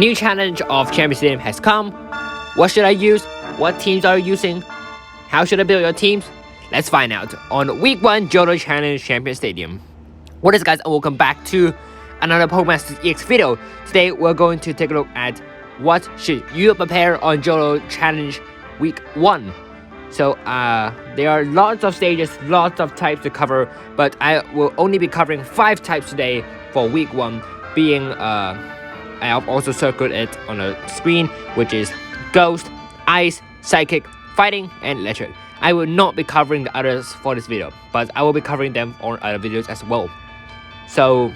new challenge of Champion Stadium has come. What should I use? What teams are you using? How should I build your teams? Let's find out on Week 1 Johto Challenge Champion Stadium. What is, guys, and welcome back to another Pokemon EX video. Today we're going to take a look at what should you prepare on Johto Challenge Week 1. So there are lots of stages, lots of types to cover, but I will only be covering 5 types today for Week 1, being I have also circled it on the screen, which is Ghost, Ice, Psychic, Fighting, and Electric. I will not be covering the others for this video, but I will be covering them on other videos as well. So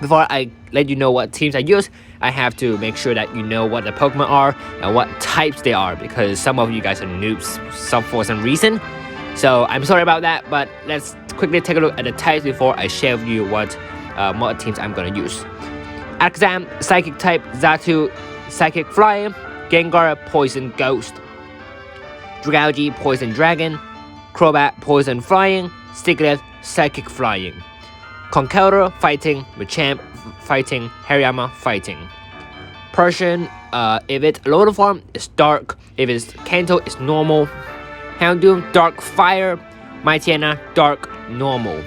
before I let you know what teams I use, I have to make sure that you know what the Pokemon are and what types they are, because some of you guys are noobs for some reason. So I'm sorry about that, but let's quickly take a look at the types before I share with you what teams I'm gonna use. Alakazam, Psychic type, Xatu, Psychic Flying, Gengar, Poison Ghost, Dragougi, Poison Dragon, Crobat, Poison Flying, Sticklet, Psychic Flying, Conkeldurr, Fighting, Machamp, Fighting, Hariyama, Fighting. Persian, if it's loaded form, it's Dark. If it's Kanto, it's Normal. Houndoom, Dark Fire. Mightyena, Dark Normal.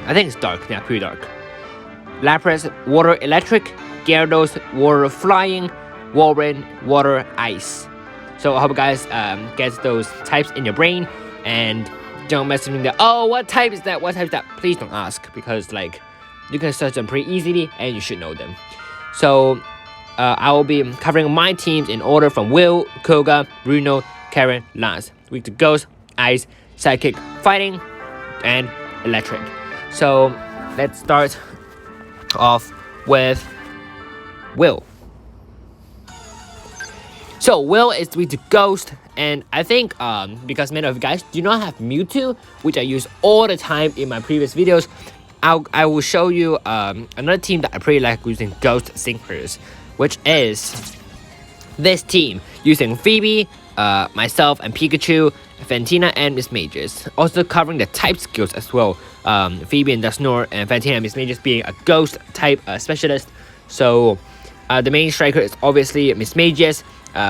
I think it's Dark, yeah, pretty Dark. Lapras, Water Electric. Gyarados, Water Flying. Warren, Water Ice. So I hope you guys get those types in your brain, and don't mess with me that, oh, what type is that? What type is that? Please don't ask, because like you can search them pretty easily and you should know them. So I will be covering my teams in order from Will, Koga, Bruno, Karen, Lance. Week to Ghost, Ice, Psychic, Fighting, and Electric. So let's start off with Will. So Will is week to Ghost, and I think because many of you guys do not have Mewtwo, which I use all the time in my previous videos, I will show you another team that I pretty like using Ghost Synchros, which is this team using Phoebe, myself and Pikachu, Fantina, and Miss Mages. Also covering the type skills as well. Phoebe and Dusknoir, and Fantina and Miss Mages being a Ghost type specialist. So the main striker is obviously Miss Mages.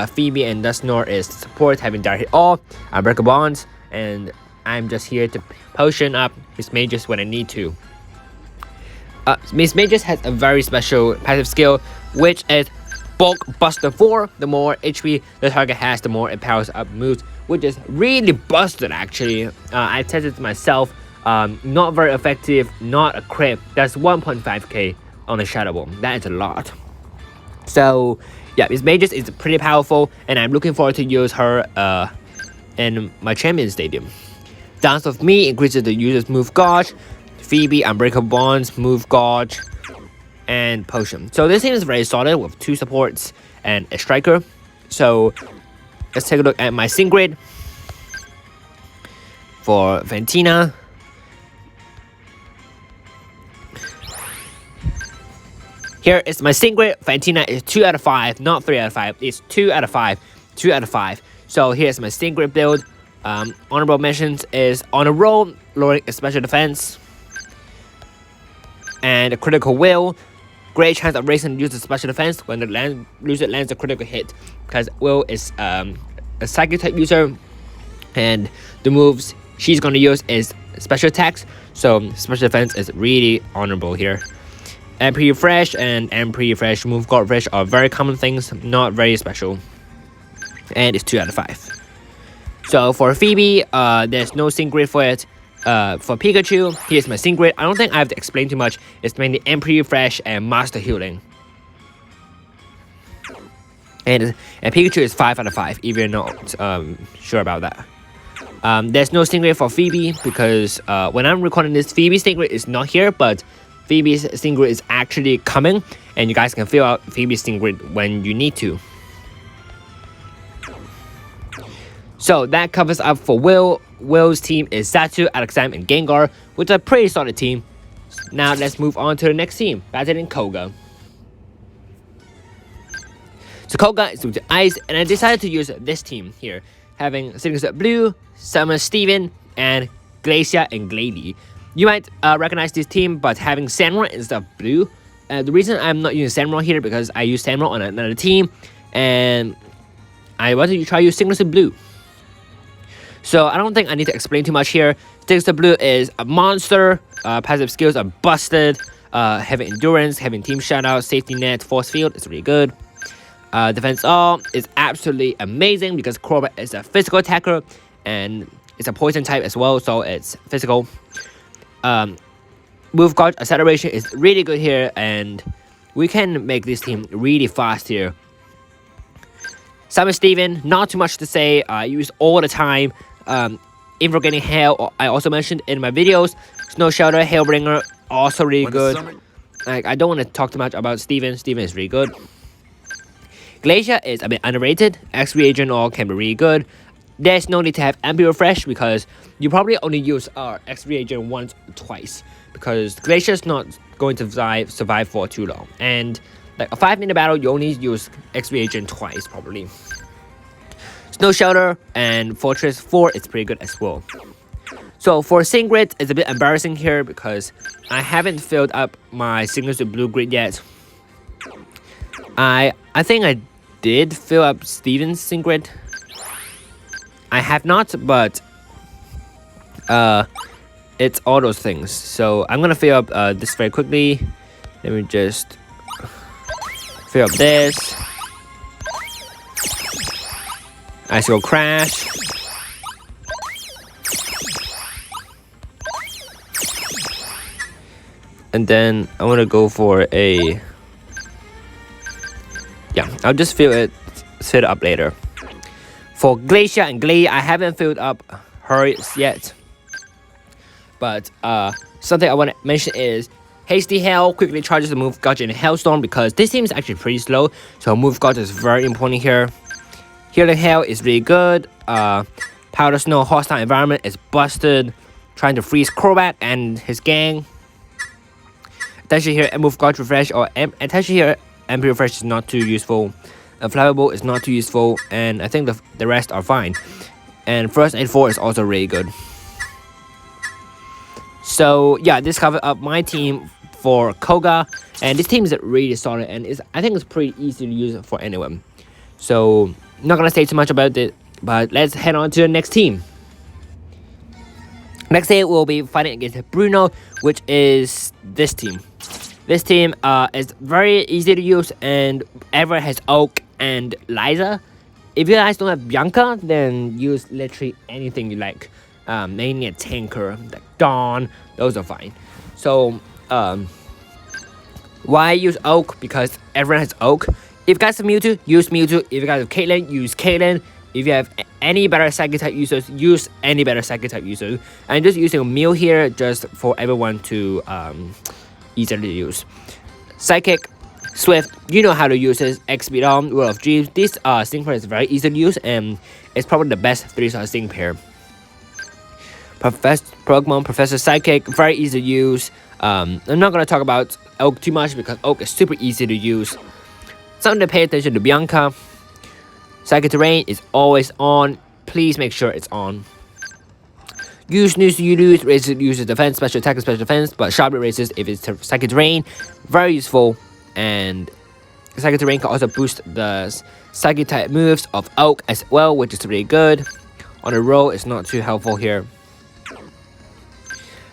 Phoebe and Dusknoir is support, having direct hit all, Breaker Bonds, and I'm just here to potion up Miss Mages when I need to. Miss Mages has a very special passive skill, which is Bulk Buster 4. The more HP the target has, the more it powers up moves, which is really busted actually. I tested it myself. Not very effective, not a crit. That's 1.5k on the Shadow Ball. That is a lot. So yeah, Miss Mages is pretty powerful, and I'm looking forward to use her in my Champion Stadium. Dance of Me increases the user's move gauge. Phoebe, Unbreakable Bonds, move gauge, and potion. So this team is very solid with 2 supports and a striker. So let's take a look at my sync grid for Fantina. Here is my sync grid. Fantina is 2 out of 5, not 3 out of 5. It's 2 out of 5, 2 out of 5. So here's my sync grid build. Honorable mentions is on a roll, lowering a special defense, and a critical will. Great chance of raising the user's special defense when the user lands a critical hit, because Will is a psychic type user, and the moves she's going to use is special attacks. So special defense is really honorable here. MP Refresh and MP Refresh, Move Guard Refresh are very common things, not very special. And it's 2 out of 5. So for Phoebe, there's no sync grid for it. For Pikachu, here's my sync grid. I don't think I have to explain too much. It's mainly MP Refresh and Master Healing. And Pikachu is 5 out of 5, if you're not sure about that. There's no sync grid for Phoebe, because when I'm recording this, Phoebe's sync grid is not here, but Phoebe's sync grid is actually coming, and you guys can fill out Phoebe's sync grid when you need to. So that covers up for Will. Will's team is Xatu, Alakazam, and Gengar, which is a pretty solid team. Now let's move on to the next team, battling Koga. So Koga is with Ice, and I decided to use this team here, having Signature Blue, Summer Steven, and Glacia and Glalie. You might recognize this team, but having Sandra instead of Blue The reason I'm not using Samurai here because I use Samurai on another team, and I wanted to try use Signature Blue. So I don't think I need to explain too much here. Signature Blue is a monster. Passive skills are busted. Having endurance, having team shutout, safety net, force field is really good. Defense all is absolutely amazing because Crobat is a physical attacker and it's a poison type as well, so it's physical. Move guard acceleration is really good here, and we can make this team really fast here. Simon Steven, not too much to say. I use all the time. Invocating Hail, I also mentioned in my videos. Snow Shelter, Hailbringer, also really good. I don't want to talk too much about Steven. Steven is really good. Glacier is a bit underrated. X reagent all can be really good. There's no need to have MP Refresh because you probably only use X reagent once or twice, because Glacier is not going to survive for too long. And like a 5-minute battle, you only use X reagent twice probably. Snow Shelter and Fortress 4 is pretty good as well. So for Sync Grid, it's a bit embarrassing here because I haven't filled up my Signature Blue grid yet. I think I did fill up Steven's Sync Grid. I have not, but it's all those things. So I'm gonna fill up this very quickly. Let me just fill up this. Ice Go Crash. And then I want to go for a... Yeah, I'll just fill it up later. For Glacier and Glade, I haven't filled up hers yet. But something I want to mention is Hasty Hail quickly charges the move Gotcha in Hailstorm because this team is actually pretty slow. So move Gotcha is very important here. Healing Hail is really good. Powder Snow Hostile Environment is busted. Trying to freeze Crobat and his gang. Attention here, move Guard Refresh or attention here, MP Refresh is not too useful. Flammable is not too useful, and I think the rest are fine. And First Aid 4 is also really good. So yeah, this covered up my team for Koga, and this team is really solid, and I think it's pretty easy to use for anyone. So not gonna say too much about it, but let's head on to the next team. Next day we'll be fighting against Bruno, which is this team. This team is very easy to use, and everyone has Oak and Liza. If you guys don't have Bianca, then use literally anything you like. Mainly a tanker, like Dawn, those are fine. So, why use Oak? Because everyone has Oak. If you guys have Mewtwo, use Mewtwo. If you guys have Caitlyn, use Caitlyn. If you have any better Psychic type users, use any better Psychic type users. I'm just using a Mew here just for everyone to easily use. Psychic, Swift, you know how to use this. X-Speed on, World of Dreams. This sync pair is very easy to use, and it's probably the best 3-star sync pair. Pokemon Professor Psychic, very easy to use. I'm not going to talk about Oak too much because Oak is super easy to use. Something to pay attention to Bianca. Psychic Terrain is always on. Please make sure it's on. Use news you lose, raises user defense, special attack and special defense, but sharply raises if it's Psychic Terrain. Very useful. And Psychic Terrain can also boost the Psychic type moves of Oak as well, which is really good. On the roll, it's not too helpful here.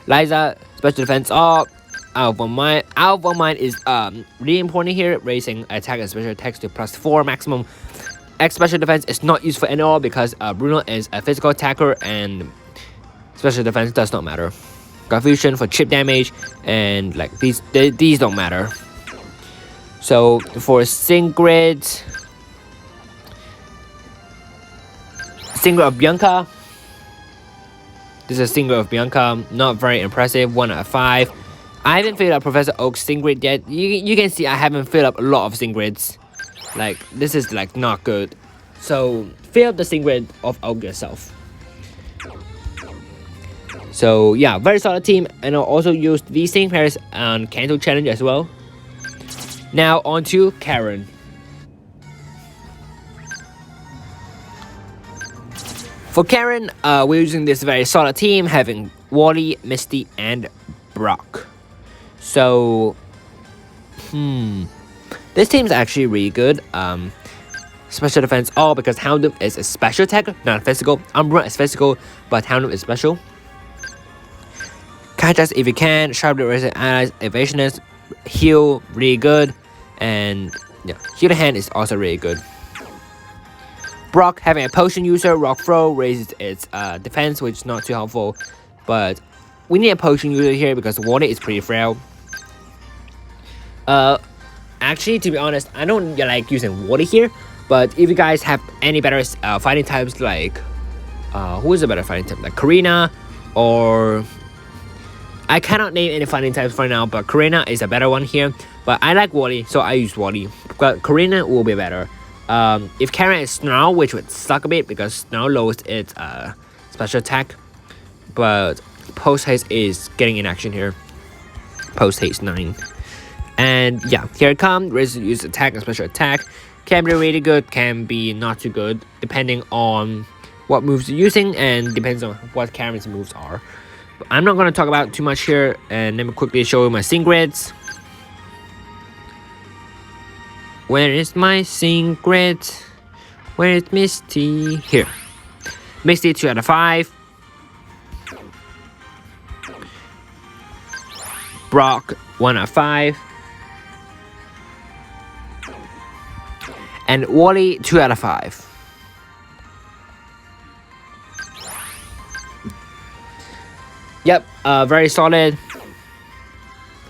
Liza, special defense all. Alpha Mind is really important here, raising attack and special attacks to +4 maximum. X special defense is not useful at all because Bruno is a physical attacker and special defense does not matter. Confusion for chip damage, and like these don't matter. So for Sync Grid of Bianca, this is a Sync Grid of Bianca, not very impressive, 1 out of 5. I haven't filled up Professor Oak's Sync Grid yet. You can see I haven't filled up a lot of Sync Grids. Like, this is like not good. So fill up the Sync Grid of Oak yourself. So yeah, very solid team, and I'll also use these sync pairs on Kanto Challenge as well. Now on to Karen. For Karen, we're using this very solid team, having Wally, Misty, and Brock. So This team's actually really good. Special defense, all because Houndoom is a special attack, not physical. Umbra is physical, but Houndoom is special. Catch us if you can. Sharply resist allies, evasionist, heal, really good. And yeah, heal hand is also really good. Brock, having a potion user, Rock Throw raises its defense, which is not too helpful. But we need a potion user here because water is pretty frail. Actually, to be honest, I don't like using water here. But if you guys have any better fighting types, like who is a better fighting type, like Karina, or I cannot name any fighting types for now, but Karina is a better one here. But I like Wally, so I use Wally. But Karina will be better. If Karen is Snarl, which would suck a bit because Snarl lowers its special attack, but Post Haste is getting in action here. Post Haste 9. And yeah, here it comes. Raise use attack and special attack. Can be really good, can be not too good, depending on what moves you're using and depends on what Karen's moves are. But I'm not going to talk about too much here, and let me quickly show you my sync grids. Where is my sync grid? Where is Misty? Here. Misty 2 out of 5. Brock 1 out of 5. And Wally 2 out of 5. Yep, very solid.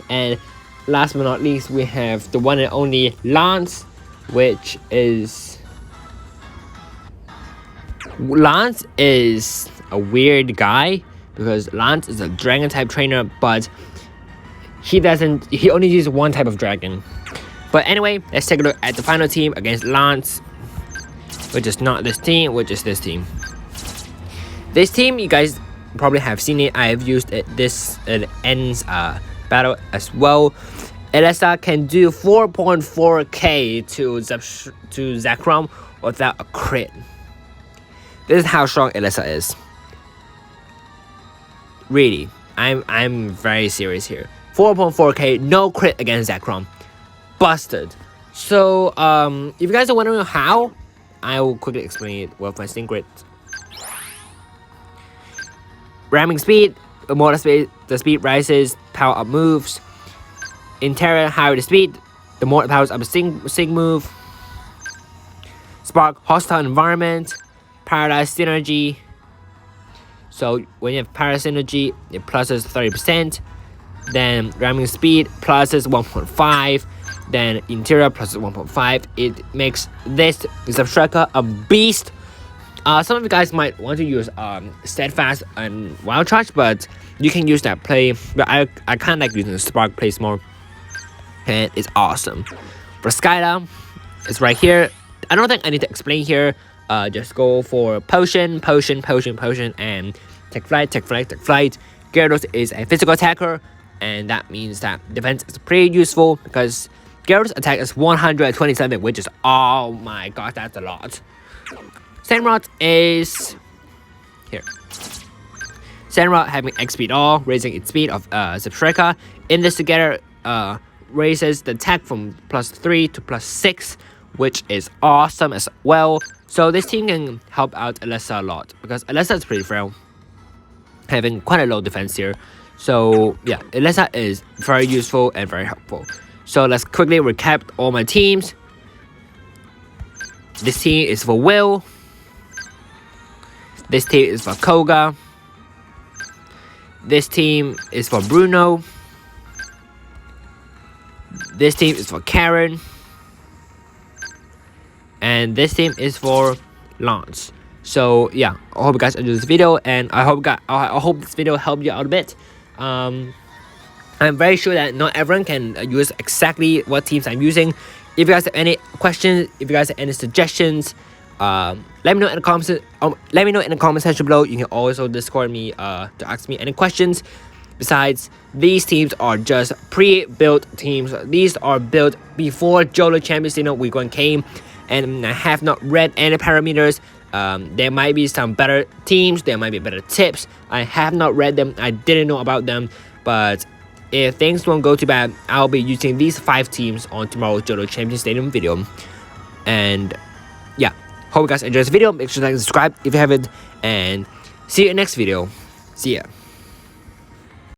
And last but not least, we have the one and only Lance, which is... Lance is a weird guy because Lance is a dragon type trainer, but he only uses one type of dragon. But anyway, let's take a look at the final team against Lance, which is not this team, which is this team. This team, you guys probably have seen it. I have used it this ends battle as well. Elessa can do 4.4k to Zekrom without a crit. This is how strong Elessa is. Really, I'm very serious here. 4.4k, no crit against Zekrom. Busted. So, if you guys are wondering how, I will quickly explain it with my sync grid. Ramming speed, the more the speed rises, power up moves. In Terra, higher the speed, the more it powers up a sync move. Spark, hostile environment. Paradise synergy. So when you have Paradise synergy, it pluses 30%. Then ramming speed pluses 1.5. Then interior pluses 1.5. It makes this Substriker a beast. Some of you guys might want to use Steadfast and Wild Charge, but you can use that play. But I kind of like using the Spark plays more, and it's awesome. For Skylar, it's right here. I don't think I need to explain here. Just go for potion, and take flight. Gyarados is a physical attacker, and that means that defense is pretty useful because Gyarados attack is 127, which is, oh my god, that's a lot. Sandrot is here. Sandrot having X speed all, raising its speed of Substriker. In this together, raises the attack from +3 to +6, which is awesome as well. So this team can help out Elessa a lot because Elessa is pretty frail, having quite a low defense here. So yeah, Elessa is very useful and very helpful. So let's quickly recap all my teams. This team is for Will. This team is for Koga. This team is for Bruno. This team is for Karen. And this team is for Lance. So yeah, I hope you guys enjoyed this video, and I hope this video helped you out a bit. I'm very sure that not everyone can use exactly what teams I'm using. If you guys have any questions, if you guys have any suggestions, let me know in the comments. Let me know in the comment section below. You can also Discord me to ask me any questions. Besides, these teams are just pre-built teams. These are built before Johto Champions Week 1 came, and I have not read any parameters. There might be some better teams. There might be better tips. I have not read them. I didn't know about them, but if things don't go too bad, I'll be using these 5 teams on tomorrow's Johto Champion Stadium video. And yeah, hope you guys enjoyed this video. Make sure to like and subscribe if you haven't, and see you in the next video. See ya.